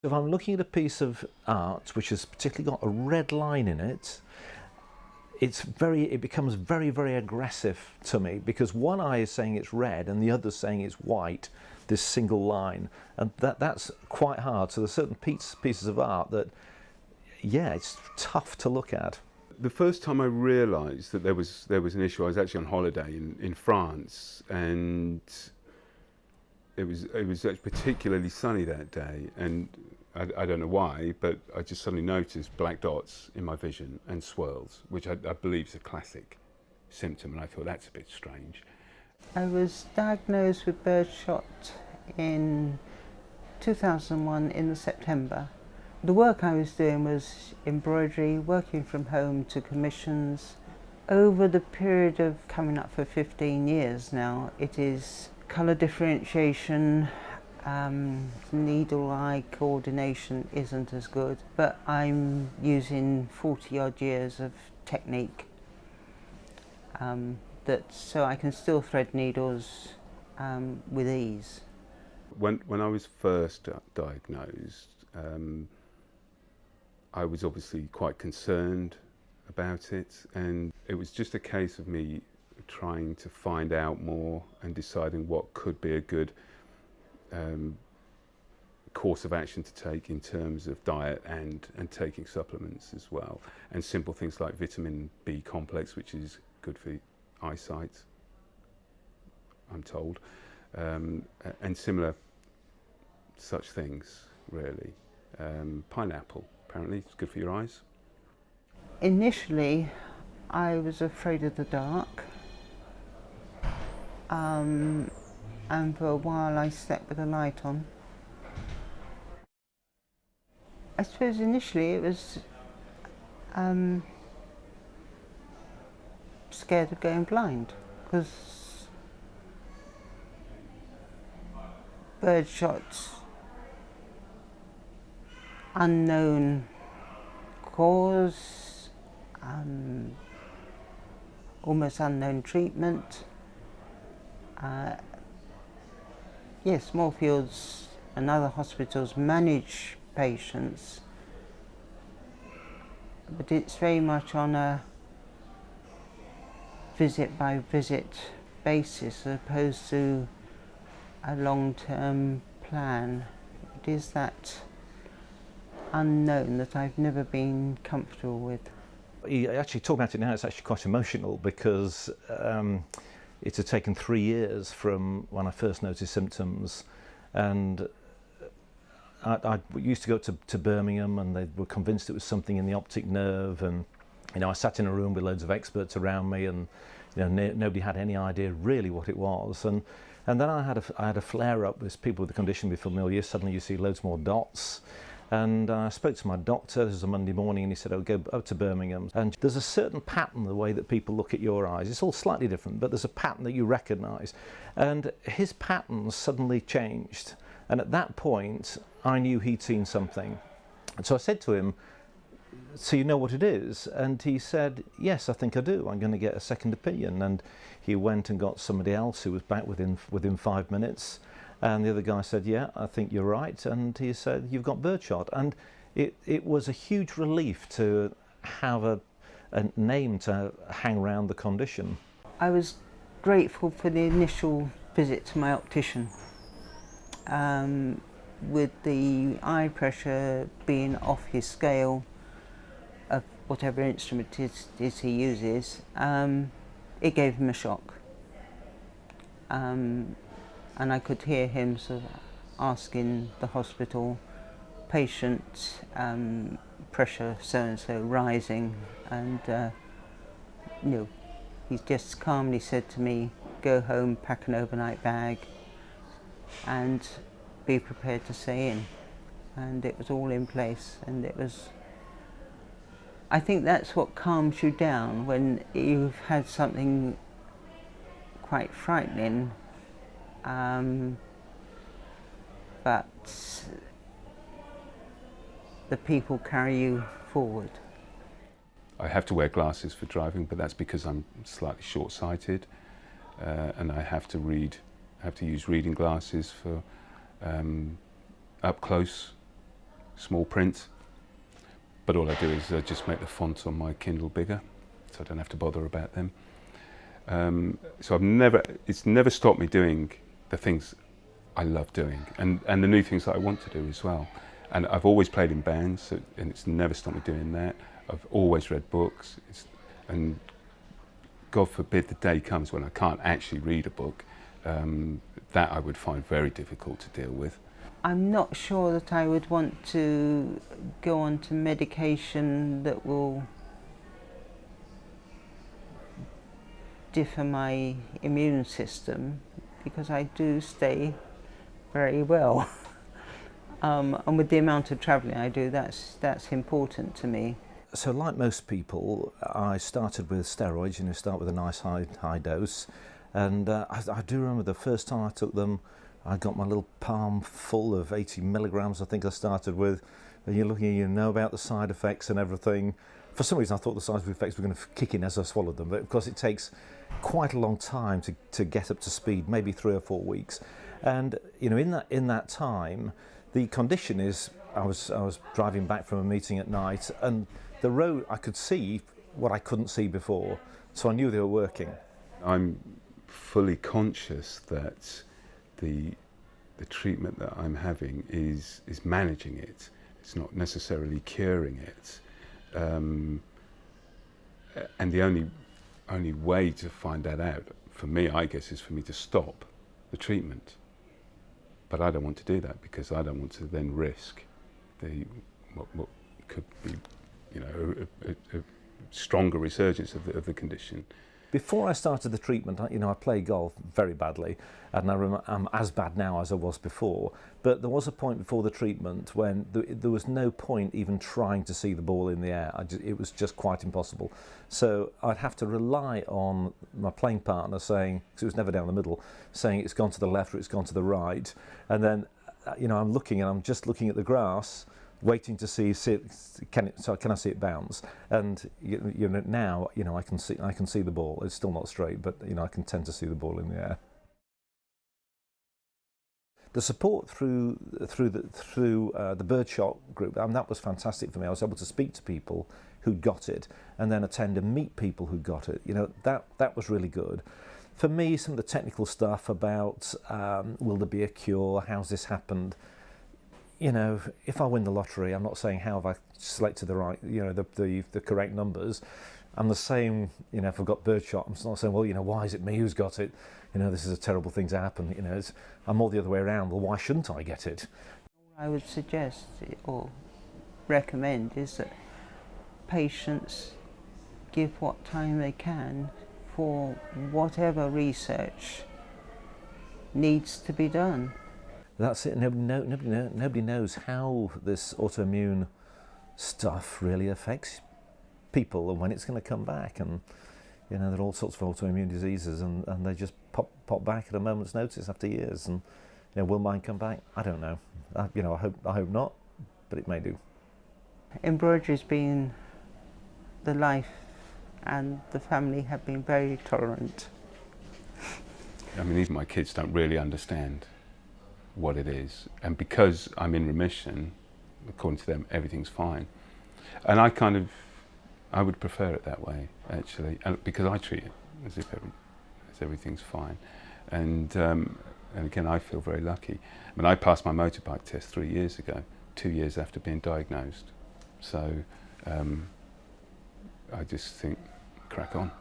If I'm looking at a piece of art which has particularly got a red line in it, it becomes very, very aggressive to me, because one eye is saying it's red and the other is saying it's white, this single line, and that's quite hard. So there's certain pieces of art that, yeah, it's tough to look at. The first time I realised that there was an issue, I was actually on holiday in France, and it was actually particularly sunny that day, and I don't know why, but I just suddenly noticed black dots in my vision and swirls, which I believe is a classic symptom, and I thought that's a bit strange. I was diagnosed with birdshot in 2001 in September. The work I was doing was embroidery, working from home to commissions. Over the period of coming up for 15 years now, it is colour differentiation, needle-eye coordination isn't as good, but I'm using 40-odd years of technique so I can still thread needles with ease. When I was first diagnosed, I was obviously quite concerned about it, and it was just a case of me trying to find out more and deciding what could be a good course of action to take in terms of diet and taking supplements as well, and simple things like vitamin B complex, which is good for eyesight, I'm told, and similar such things really. Pineapple apparently is good for your eyes. Initially I was afraid of the dark, and for a while I slept with a light on. I suppose initially it was scared of going blind, because birdshot, unknown cause, almost unknown treatment. Yes, Moorfields and other hospitals manage patients, but it's very much on a visit by visit basis as opposed to a long-term plan. It is that unknown that I've never been comfortable with. You actually talk about it now, it's actually quite emotional, because it had taken 3 years from when I first noticed symptoms, and I used to go to Birmingham, and they were convinced it was something in the optic nerve, and I sat in a room with loads of experts around me, and nobody had any idea really what it was. And then I had a flare-up, as people with the condition be familiar. Suddenly you see loads more dots. And I spoke to my doctor, this was a Monday morning, and he said, "Oh, go up to Birmingham." And there's a certain pattern, the way that people look at your eyes. It's all slightly different, but there's a pattern that you recognise. And his pattern suddenly changed. And at that point, I knew he'd seen something. And so I said to him, "So you know what it is?" And he said, "Yes, I think I do. I'm going to get a second opinion." And he went and got somebody else who was back within 5 minutes. And the other guy said, "Yeah, I think you're right." And he said, "You've got birdshot." And it was a huge relief to have a name to hang around the condition. I was grateful for the initial visit to my optician. With the eye pressure being off his scale of whatever instrument it is he uses, it gave him a shock. And I could hear him sort of asking the hospital, "Patient pressure so-and-so rising," and he just calmly said to me, "Go home, pack an overnight bag and be prepared to stay in." And it was all in place, and I think that's what calms you down when you've had something quite frightening, but the people carry you forward. I have to wear glasses for driving, but that's because I'm slightly short-sighted, and I have to use reading glasses for up close small print, but all I do is just make the fonts on my Kindle bigger, so I don't have to bother about them. So it's never stopped me doing the things I love doing, and the new things that I want to do as well. And I've always played in bands, and it's never stopped me doing that. I've always read books, and God forbid the day comes when I can't actually read a book. That I would find very difficult to deal with. I'm not sure that I would want to go on to medication that will differ my immune system, because I do stay very well. And with the amount of travelling I do, that's important to me. So like most people, I started with steroids, start with a nice high dose. And I do remember the first time I took them, I got my little palm full of 80 milligrams, I think I started with. And you're looking, you know about the side effects and everything. For some reason I thought the side effects were going to kick in as I swallowed them, but of course it takes quite a long time to get up to speed, maybe 3 or 4 weeks. And in that time, the condition is, I was driving back from a meeting at night, and the road, I could see what I couldn't see before, so I knew they were working. I'm fully conscious that the treatment that I'm having is managing it. It's not necessarily curing it. And the only way to find that out, for me, I guess, is for me to stop the treatment. But I don't want to do that, because I don't want to then risk what could be, a stronger resurgence of the condition. Before I started the treatment, I play golf very badly, and I'm as bad now as I was before. But there was a point before the treatment when there was no point even trying to see the ball in the air. It was just quite impossible. So I'd have to rely on my playing partner saying, because it was never down the middle, saying it's gone to the left or it's gone to the right. And then, I'm looking, and I'm just looking at the grass, waiting to see can I see it bounce? And now I can see the ball. It's still not straight, but I can tend to see the ball in the air. The support through the Birdshot group, that was fantastic for me. I was able to speak to people who got it, and then attend and meet people who got it. That was really good. For me, some of the technical stuff about will there be a cure? How's this happened? If I win the lottery, I'm not saying how have I selected the right, the correct numbers. I'm the same, if I've got Birdshot, I'm not saying, well, why is it me who's got it? This is a terrible thing to happen. I'm more the other way around. Well, why shouldn't I get it? What I would suggest or recommend is that patients give what time they can for whatever research needs to be done. That's it. Nobody knows how this autoimmune stuff really affects people and when it's going to come back. And there are all sorts of autoimmune diseases, and they just pop back at a moment's notice after years. And will mine come back? I don't know. I hope not, but it may do. Embroidery's been the life, and the family have been very tolerant. Even my kids don't really understand what it is, and because I'm in remission, according to them, everything's fine. And I would prefer it that way, actually, because I treat it as if everything's fine. And again, I feel very lucky. I passed my motorbike test 3 years ago, 2 years after being diagnosed. So I just think, crack on.